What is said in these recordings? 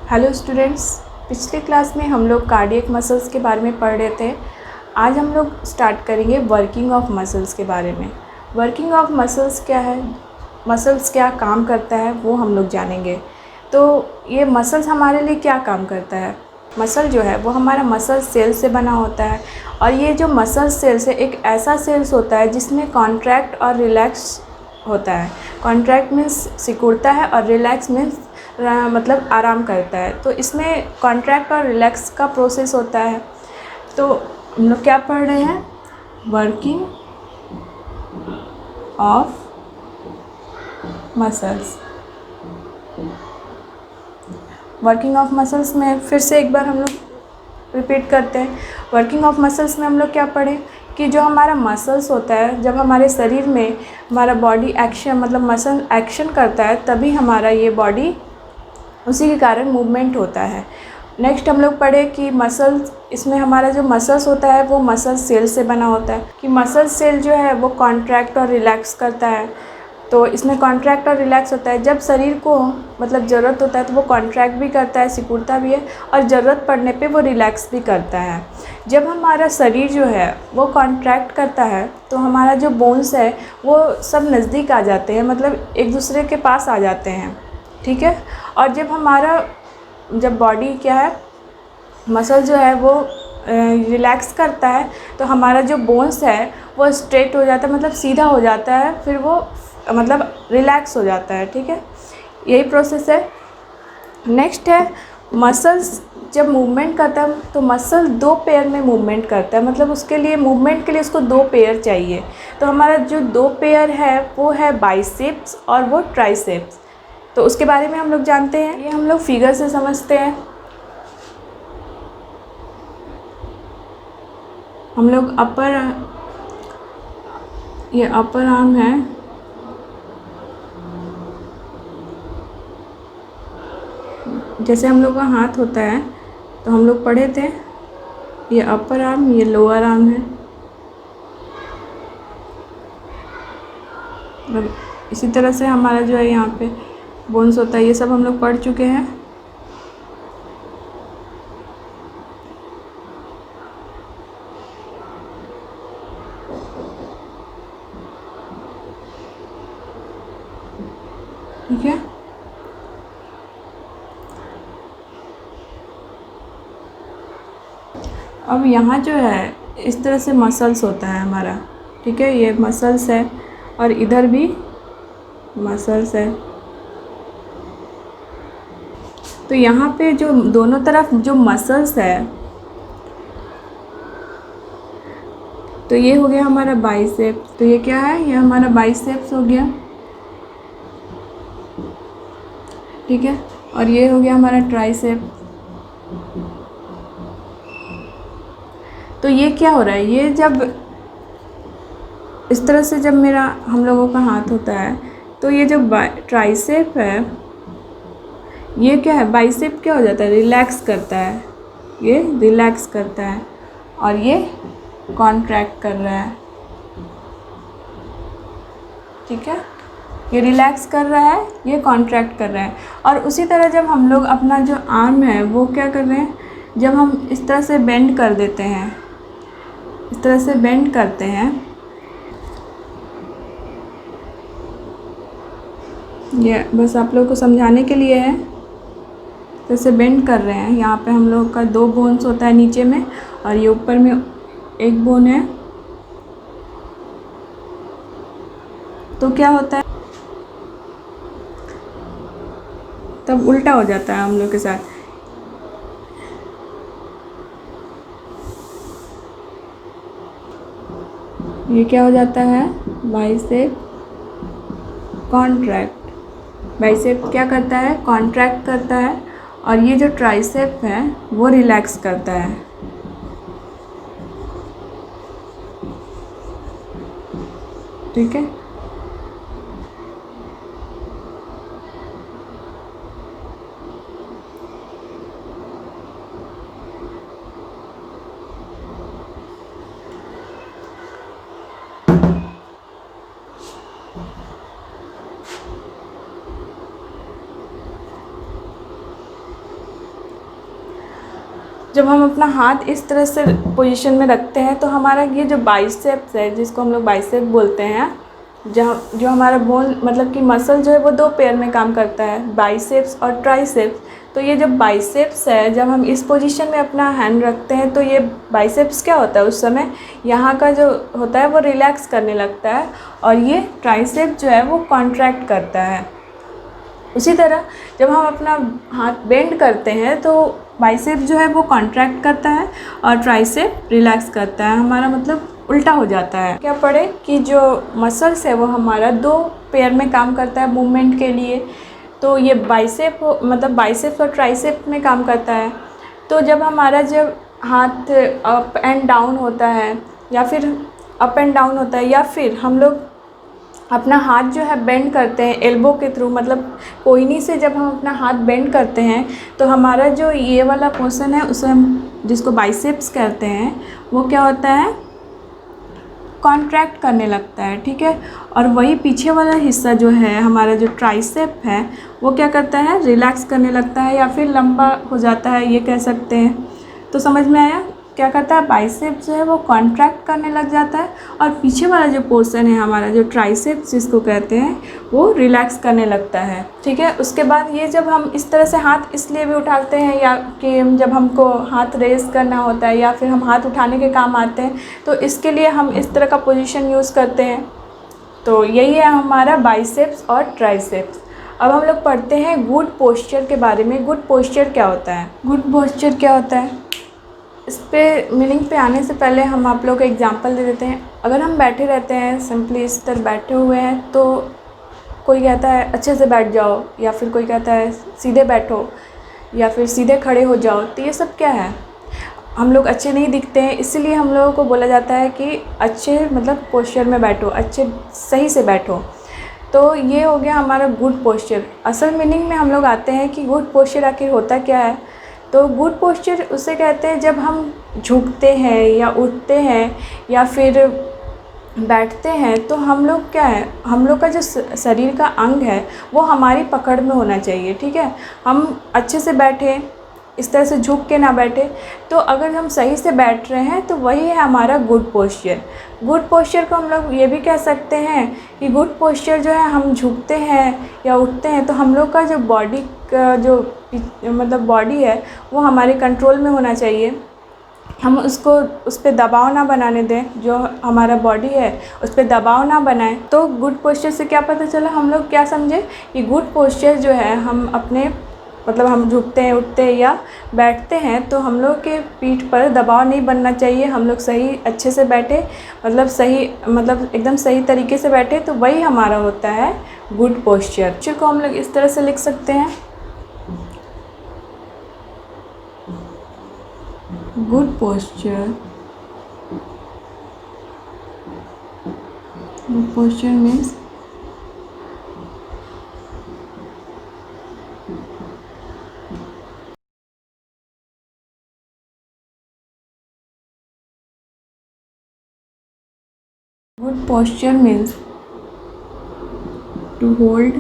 Hello students, पिछले class में हम लोग कार्डियक मसल्स के बारे में पढ़ रहे थे। आज हम लोग स्टार्ट करेंगे वर्किंग ऑफ मसल्स के बारे में। वर्किंग ऑफ मसल्स क्या है, मसल्स क्या काम करता है वो हम लोग जानेंगे। तो ये मसल्स हमारे लिए क्या काम करता है। मसल जो है वो हमारा मसल सेल से बना होता है और ये जो मसल सेल्स है एक ऐसा सेल्स होता है जिसमें कॉन्ट्रैक्ट और रिलैक्स होता है। कॉन्ट्रैक्ट मीन्स सिकुड़ता है और रिलैक्स मीन्स मतलब आराम करता है। तो इसमें कॉन्ट्रैक्ट और रिलैक्स का प्रोसेस होता है। तो हम लोग क्या पढ़ रहे हैं, working of muscles. Working of muscles में फिर से एक बार हम लोग रिपीट करते हैं। वर्किंग ऑफ मसल्स में हम लोग क्या पढ़े कि जो हमारा मसल्स होता है, जब हमारे शरीर में हमारा बॉडी एक्शन मतलब मसल एक्शन करता है तभी हमारा ये बॉडी उसी के कारण मूवमेंट होता है। नेक्स्ट हम लोग पढ़े कि मसल्स, इसमें हमारा जो मसल्स होता है वो मसल सेल से बना होता है कि मसल सेल जो है वो कॉन्ट्रैक्ट और रिलैक्स करता है। तो इसमें कॉन्ट्रैक्ट और रिलैक्स होता है। जब शरीर को मतलब ज़रूरत होता है तो वो कॉन्ट्रैक्ट भी करता है, सिकुड़ता भी है और ज़रूरत पड़ने पे वो रिलैक्स भी करता है। जब हमारा शरीर जो है वो कॉन्ट्रैक्ट करता है तो हमारा जो बोन्स है वो सब नज़दीक आ जाते हैं, मतलब एक दूसरे के पास आ जाते हैं, ठीक है। और जब बॉडी क्या है, मसल जो है वो रिलैक्स करता है तो हमारा जो बोन्स है वो स्ट्रेट हो जाता है, मतलब सीधा हो जाता है, फिर वो मतलब रिलैक्स हो जाता है, ठीक है। यही प्रोसेस है। नेक्स्ट है मसल्स जब मूवमेंट करता है तो मसल दो पेयर में मूवमेंट करता है, मतलब उसके लिए मूवमेंट के लिए उसको दो पेयर चाहिए। तो हमारा जो दो पेयर है वो है बाइसेप्स और वो ट्राइसेप्स। तो उसके बारे में हम लोग जानते हैं, ये हम लोग फिगर से समझते हैं। हम लोग ये अपर आर्म है, जैसे हम लोग का हाथ होता है तो हम लोग पढ़े थे ये अपर आर्म, ये लोअर आर्म है। मतलब इसी तरह से हमारा जो है यहाँ पे बोन्स होता है, ये सब हम लोग पढ़ चुके हैं। ठीक है। अब यहाँ जो है इस तरह से मसल्स होता है हमारा, ठीक है। ये मसल्स है और इधर भी मसल्स है। तो यहाँ पे जो दोनों तरफ जो मसल्स है, तो ये हो गया हमारा बाइसेप्स। तो ये क्या है, ये हमारा बाइसेप्स हो गया, ठीक है। और ये हो गया हमारा ट्राइसेप। तो ये क्या हो रहा है, ये जब इस तरह से जब हम लोगों का हाथ होता है तो ये जो ट्राइसेप है, ये क्या है, बाइसेप क्या हो जाता है, रिलैक्स करता है, ये रिलैक्स करता है और ये कॉन्ट्रैक्ट कर रहा है, ठीक है। ये रिलैक्स कर रहा है, ये कॉन्ट्रैक्ट कर रहा है। और उसी तरह जब हम लोग अपना जो आर्म है वो क्या कर रहे हैं, जब हम इस तरह से बेंड कर देते हैं, इस तरह से बेंड करते हैं, ये बस आप लोग को समझाने के लिए है। जैसे बेंड कर रहे हैं, यहाँ पे हम लोग का दो बोन्स होता है नीचे में और ये ऊपर में एक बोन है। तो क्या होता है, तब उल्टा हो जाता है हम लोग के साथ। ये क्या हो जाता है, बाइसेप कॉन्ट्रैक्ट। बाइसेप क्या करता है, कॉन्ट्रैक्ट करता है और ये जो ट्राइसेप है वो रिलैक्स करता है, ठीक है। जब हम अपना हाथ इस तरह से पोजीशन में रखते हैं तो हमारा ये जो बाइसेप्स है, जिसको हम लोग बाइसेप बोलते हैं, जहाँ जो हमारा बोन मतलब कि मसल जो है वो 2 पेयर में काम करता है, बाइसेप्स और ट्राइसेप्स। तो ये जो बाइसेप्स है, जब हम इस पोजीशन में अपना हैंड रखते हैं तो ये बाइसेप्स क्या होता है, उस समय यहाँ का जो होता है वो रिलैक्स करने लगता है और ये ट्राइसेप जो है वो कॉन्ट्रैक्ट करता है। उसी तरह जब हम अपना हाथ बेंड करते हैं तो बाइसेप जो है वो कॉन्ट्रैक्ट करता है और ट्राइसेप रिलैक्स करता है। हमारा मतलब उल्टा हो जाता है। क्या पढ़े कि जो मसल्स है वो हमारा 2 पेयर में काम करता है मूवमेंट के लिए। तो ये बाइसेप मतलब बाइसेप्स और ट्राइसेप में काम करता है। तो जब हमारा जब हाथ अप एंड डाउन होता है या फिर अप एंड डाउन होता है, या फिर हम लोग अपना हाथ जो है बेंड करते हैं एल्बो के थ्रू, मतलब कोहनी से जब हम अपना हाथ बेंड करते हैं तो हमारा जो ये वाला पोर्शन है उसे हम जिसको बाइसेप्स कहते हैं वो क्या होता है, कॉन्ट्रैक्ट करने लगता है। ठीक है। और वही पीछे वाला हिस्सा जो है हमारा जो ट्राइसेप है वो क्या करता है, रिलैक्स करने लगता है या फिर लंबा हो जाता है, ये कह सकते हैं। तो समझ में आया, क्या करता है, बाइसेप जो है वो कॉन्ट्रैक्ट करने लग जाता है और पीछे वाला जो पोर्शन है हमारा जो ट्राइसेप्स जिसको कहते हैं वो रिलैक्स करने लगता है। ठीक है। उसके बाद ये जब हम इस तरह से हाथ इसलिए भी उठाते हैं या कि जब हमको हाथ रेस करना होता है या फिर हम हाथ उठाने के काम आते हैं तो इसके लिए हम इस तरह का पोजीशन यूज़ करते हैं। तो यही है हमारा बाइसेप्स और ट्राइसेप्स। अब हम लोग पढ़ते हैं गुड पोस्चर के बारे में। गुड पोस्चर क्या होता है, गुड पोस्चर क्या होता है, इस पे मीनिंग पे आने से पहले हम आप लोग को एग्जांपल दे देते हैं। अगर हम बैठे रहते हैं सिंपली इस तरह बैठे हुए हैं तो कोई कहता है अच्छे से बैठ जाओ, या फिर कोई कहता है सीधे बैठो, या फिर सीधे खड़े हो जाओ। तो ये सब क्या है, हम लोग अच्छे नहीं दिखते हैं, इसीलिए हम लोगों को बोला जाता है कि अच्छे मतलब पोस्चर में बैठो, अच्छे सही से बैठो। तो ये हो गया हमारा गुड पोस्चर। असल मीनिंग में हम लोग आते हैं कि गुड पोस्चर आखिर होता क्या है। तो गुड पोस्चर उसे कहते हैं जब हम झुकते हैं या उठते हैं या फिर बैठते हैं तो हम लोग क्या है, हम लोग का जो शरीर का अंग है वो हमारी पकड़ में होना चाहिए। ठीक है। हम अच्छे से बैठे, इस तरह से झुक के ना बैठे। तो अगर हम सही से बैठ रहे हैं तो वही है हमारा गुड पोस्चर। गुड पोस्चर को हम लोग ये भी कह सकते हैं कि गुड पोस्चर जो है, हम झुकते हैं या उठते हैं तो हम लोग का जो बॉडी का जो मतलब बॉडी है वो हमारे कंट्रोल में होना चाहिए। हम उसको उस पर दबाव ना बनाने दें, जो हमारा बॉडी है उस पर दबाव ना बनाएं। तो गुड पोस्चर से क्या पता चला, हम लोग क्या समझे कि गुड पोस्चर जो है हम अपने मतलब हम झुकते हैं, उठते हैं या बैठते हैं तो हम लोग के पीठ पर दबाव नहीं बनना चाहिए। हम लोग सही अच्छे से बैठे, मतलब सही मतलब एकदम सही तरीके से बैठे, तो वही हमारा होता है गुड पोस्चर। पोस्चर को हम लोग इस तरह से लिख सकते हैं, good posture. Good posture means good posture means to hold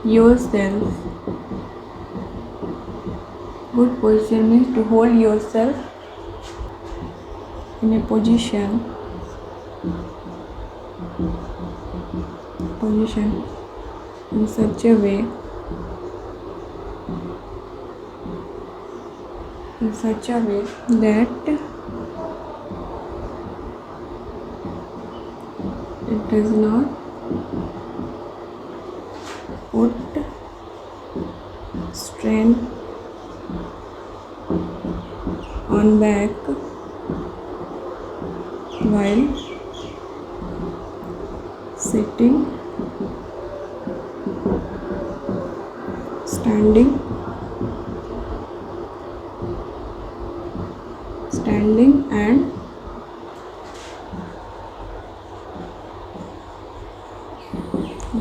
yourself. Good posture means to hold yourself in a position in such a way that it does not put strain on back while sitting, standing and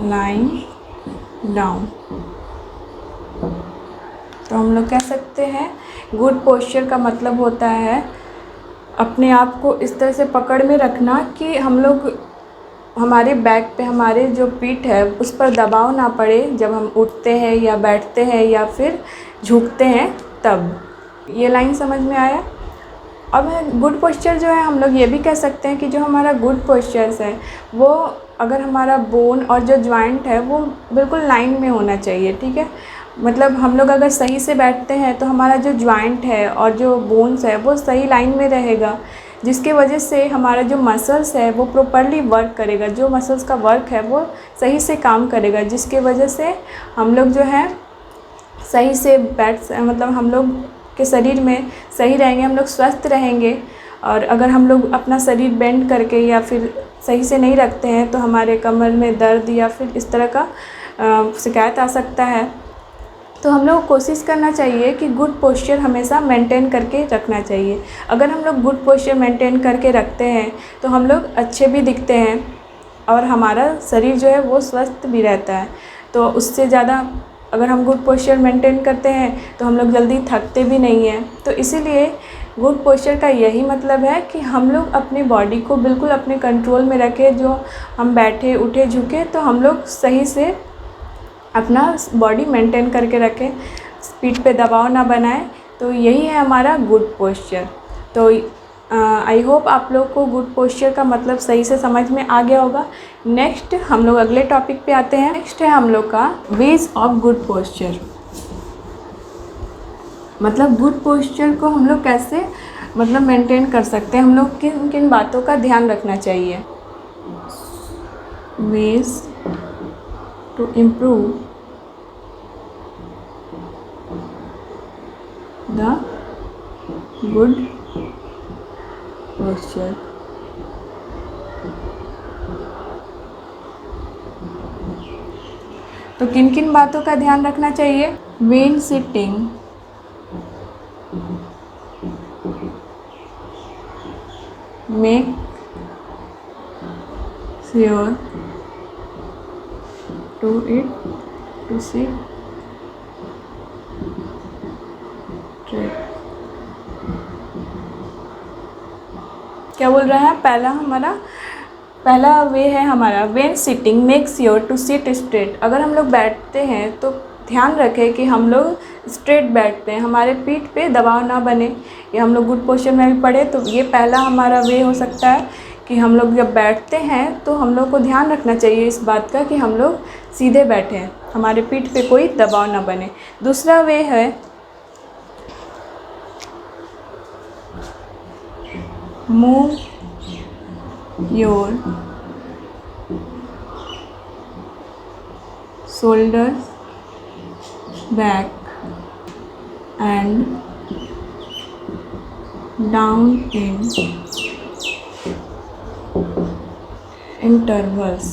lying down। तो हम लोग कह सकते हैं good posture का मतलब होता है अपने आप को इस तरह से पकड़ में रखना कि हम लोग हमारे बैक पे, हमारे जो पीठ है उस पर दबाव ना पड़े जब हम उठते हैं या बैठते हैं या फिर झुकते हैं तब। ये लाइन समझ में आया। अब गुड पोस्चर जो है, हम लोग ये भी कह सकते हैं कि जो हमारा गुड पोस्चर्स है वो अगर हमारा बोन और जो जॉइंट है वो बिल्कुल लाइन में होना चाहिए, ठीक है। मतलब हम लोग अगर सही से बैठते हैं तो हमारा जो जॉइंट है और जो बोन्स है वो सही लाइन में रहेगा, जिसकी वजह से हमारा जो मसल्स है वो प्रॉपरली वर्क करेगा, जो मसल्स का वर्क है वो सही से काम करेगा, जिसके वजह से हम लोग जो है सही से मतलब हम लोग के शरीर में सही रहेंगे, हम लोग स्वस्थ रहेंगे। और अगर हम लोग अपना शरीर बेंड करके या फिर सही से नहीं रखते हैं तो हमारे कमर में दर्द या फिर इस तरह का शिकायत आ सकता है। तो हम लोग को कोशिश करना चाहिए कि गुड पोस्चर हमेशा मेंटेन करके रखना चाहिए। अगर हम लोग गुड पोस्चर मेंटेन करके रखते हैं तो हम लोग अच्छे भी दिखते हैं और हमारा शरीर जो है वो स्वस्थ भी रहता है। तो उससे ज़्यादा अगर हम गुड पोस्चर मेंटेन करते हैं तो हम लोग जल्दी थकते भी नहीं हैं। तो इसीलिए गुड पोस्चर का यही मतलब है कि हम लोग अपनी बॉडी को बिल्कुल अपने कंट्रोल में रखें। जो हम बैठे उठे झुके तो हम लोग सही से अपना बॉडी मेंटेन करके रखें, पीठ पे दबाव ना बनाएं। तो यही है हमारा गुड पोस्चर। तो आई होप आप लोग को गुड पोस्चर का मतलब सही से समझ में आ गया होगा। नेक्स्ट हम लोग अगले टॉपिक पे आते हैं। नेक्स्ट है हम लोग का वेज ऑफ गुड पोस्चर। मतलब गुड पोस्चर को हम लोग कैसे मतलब मेंटेन कर सकते हैं, हम लोग किन किन बातों का ध्यान रखना चाहिए। Ways to improve the good posture. तो किन किन बातों का ध्यान रखना चाहिए। When sitting, make sure to sit straight. क्या बोल रहा है, पहला वे है हमारा when sitting make sure to sit straight. अगर हम लोग बैठते हैं तो ध्यान रखें कि हम लोग स्ट्रेट बैठते हैं, हमारे पीठ पे दबाव ना बने। ये हम लोग गुड पोस्चर में भी पढ़े, तो ये पहला हमारा वे हो सकता है कि हम लोग जब बैठते हैं तो हम लोग को ध्यान रखना चाहिए इस बात का कि हम लोग सीधे बैठें, हमारे पीठ पे कोई दबाव ना बने। दूसरा वे है move your shoulders back and down in intervals।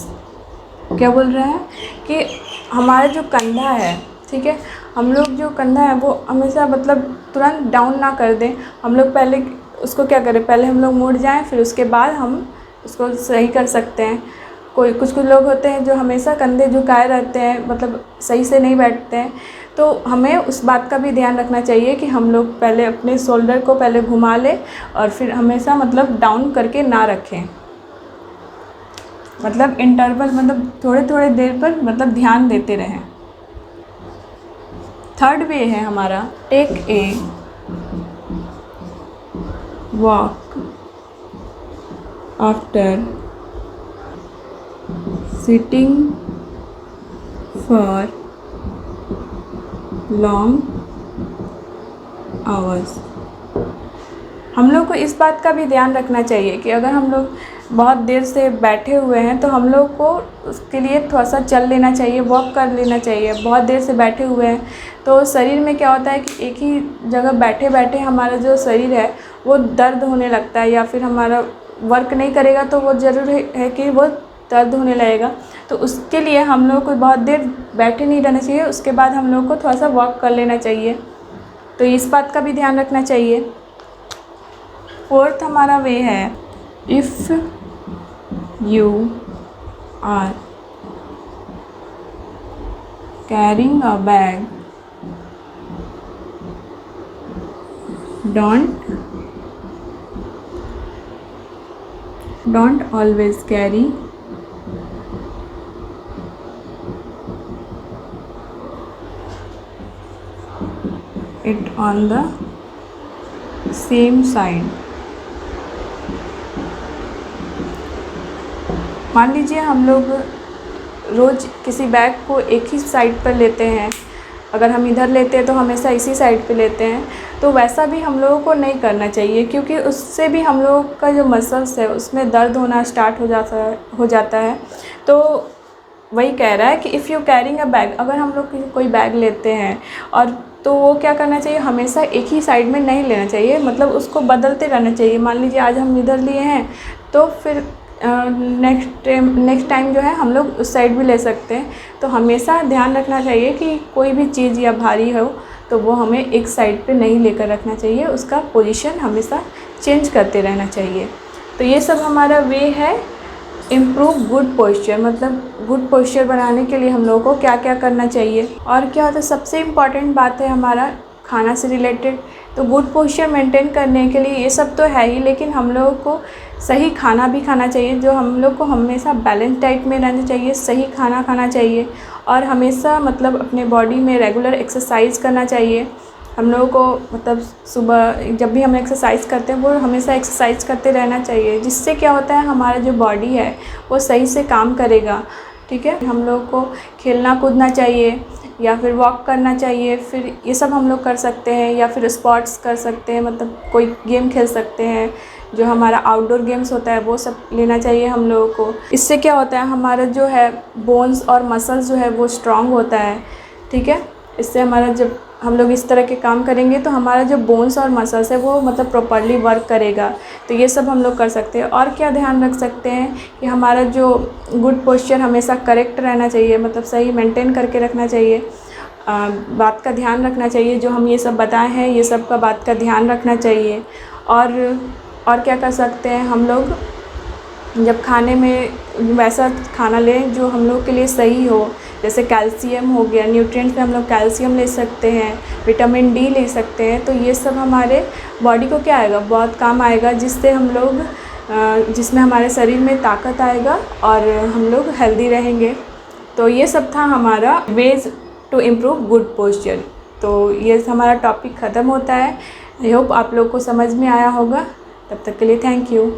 क्या बोल रहा है कि हमारा जो कंधा है, ठीक है, हम लोग जो कंधा है वो हमेशा मतलब तुरंत डाउन ना कर दें। हम लोग पहले उसको क्या करें, पहले हम लोग मुड़ जाएं, फिर उसके बाद हम उसको सही कर सकते हैं। कुछ लोग होते हैं जो हमेशा कंधे झुकाए रहते हैं, मतलब सही से नहीं बैठते हैं। तो हमें उस बात का भी ध्यान रखना चाहिए कि हम लोग पहले अपने शोल्डर को पहले घुमा लें और फिर हमेशा मतलब डाउन करके ना रखें, मतलब इंटरवल, मतलब थोड़े थोड़े देर पर मतलब ध्यान देते रहें। थर्ड वे है हमारा take a walk after sitting for long hours. हम लोग को इस बात का भी ध्यान रखना चाहिए कि अगर हम लोग बहुत देर से बैठे हुए हैं तो हम लोग को उसके लिए थोड़ा सा चल लेना चाहिए, वॉक कर लेना चाहिए। बहुत देर से बैठे हुए हैं तो शरीर में क्या होता है कि एक ही जगह बैठे बैठे हमारा जो शरीर है वो दर्द होने लगता है, या फिर हमारा वर्क नहीं करेगा तो वो ज़रूर है कि वो दर्द होने लगेगा। तो उसके लिए हम लोग को बहुत देर बैठे नहीं रहना चाहिए, उसके बाद हम लोग को थोड़ा सा वॉक कर लेना चाहिए। तो इस बात का भी ध्यान रखना चाहिए। फोर्थ हमारा वे है if you are carrying a bag don't always carry it on the same side. मान लीजिए हम लोग रोज़ किसी बैग को एक ही साइड पर लेते हैं, अगर हम इधर लेते हैं तो हमेशा इसी साइड पे लेते हैं, तो वैसा भी हम लोगों को नहीं करना चाहिए, क्योंकि उससे भी हम लोगों का जो मसल्स है उसमें दर्द होना स्टार्ट हो जाता है। तो वही कह रहा है कि if you carrying a bag, अगर हम लोग कोई बैग लेते हैं और तो वो क्या करना चाहिए, हमेशा एक ही साइड में नहीं लेना चाहिए, मतलब उसको बदलते रहना चाहिए। मान लीजिए आज हम इधर लिए हैं तो फिर नेक्स्ट टाइम जो है हम लोग उस साइड भी ले सकते हैं। तो हमेशा ध्यान रखना चाहिए कि कोई भी चीज़ या भारी हो तो वो हमें एक साइड पे नहीं लेकर रखना चाहिए, उसका पोजीशन हमेशा चेंज करते रहना चाहिए। तो ये सब हमारा वे है इम्प्रूव गुड पोस्चर, मतलब गुड पोस्चर बनाने के लिए हम लोगों को क्या क्या करना चाहिए। और क्या होता है, सबसे इम्पॉर्टेंट बात है हमारा खाना से रिलेटेड। तो गुड पोस्चर मेंटेन करने के लिए ये सब तो है ही, लेकिन हम लोगों को सही खाना भी खाना चाहिए, जो हम लोग को हमेशा बैलेंस डाइट में रहना चाहिए, सही खाना खाना चाहिए और हमेशा मतलब अपने बॉडी में रेगुलर एक्सरसाइज करना चाहिए। हम लोगों को मतलब सुबह जब भी हम एक्सरसाइज करते हैं वो हमेशा एक्सरसाइज करते रहना चाहिए, जिससे क्या होता है हमारा जो बॉडी है वो सही से काम करेगा। ठीक है, हम लोगों को खेलना कूदना चाहिए या फिर वॉक करना चाहिए, फिर ये सब हम लोग कर सकते हैं, या फिर स्पोर्ट्स कर सकते हैं, मतलब कोई गेम खेल सकते हैं, जो हमारा आउटडोर गेम्स होता है वो सब लेना चाहिए हम लोगों को। इससे क्या होता है हमारा जो है बोन्स और मसल्स जो है वो स्ट्रांग होता है। ठीक है, इससे हमारा जब हम लोग इस तरह के काम करेंगे तो हमारा जो बोन्स और मसल्स है वो मतलब प्रॉपर्ली वर्क करेगा। तो ये सब हम लोग कर सकते हैं। और क्या ध्यान रख सकते हैं कि हमारा जो गुड पोस्चर हमेशा करेक्ट रहना चाहिए, मतलब सही मेंटेन करके रखना चाहिए। बात का ध्यान रखना चाहिए, जो हम ये सब बताए हैं ये सब का बात का ध्यान रखना चाहिए। और क्या कर सकते हैं हम लोग, जब खाने में वैसा खाना लें जो हम लोग के लिए सही हो, जैसे कैल्शियम हो गया, न्यूट्रिएंट्स में हम लोग कैल्शियम ले सकते हैं, विटामिन डी ले सकते हैं। तो ये सब हमारे बॉडी को क्या आएगा, बहुत काम आएगा, जिससे हम लोग जिसमें हमारे शरीर में ताकत आएगा और हम लोग हेल्दी रहेंगे। तो ये सब था हमारा ways to improve good posture. तो ये हमारा टॉपिक ख़त्म होता है। आई होप आप लोग को समझ में आया होगा। तब तक के लिए थैंक यू।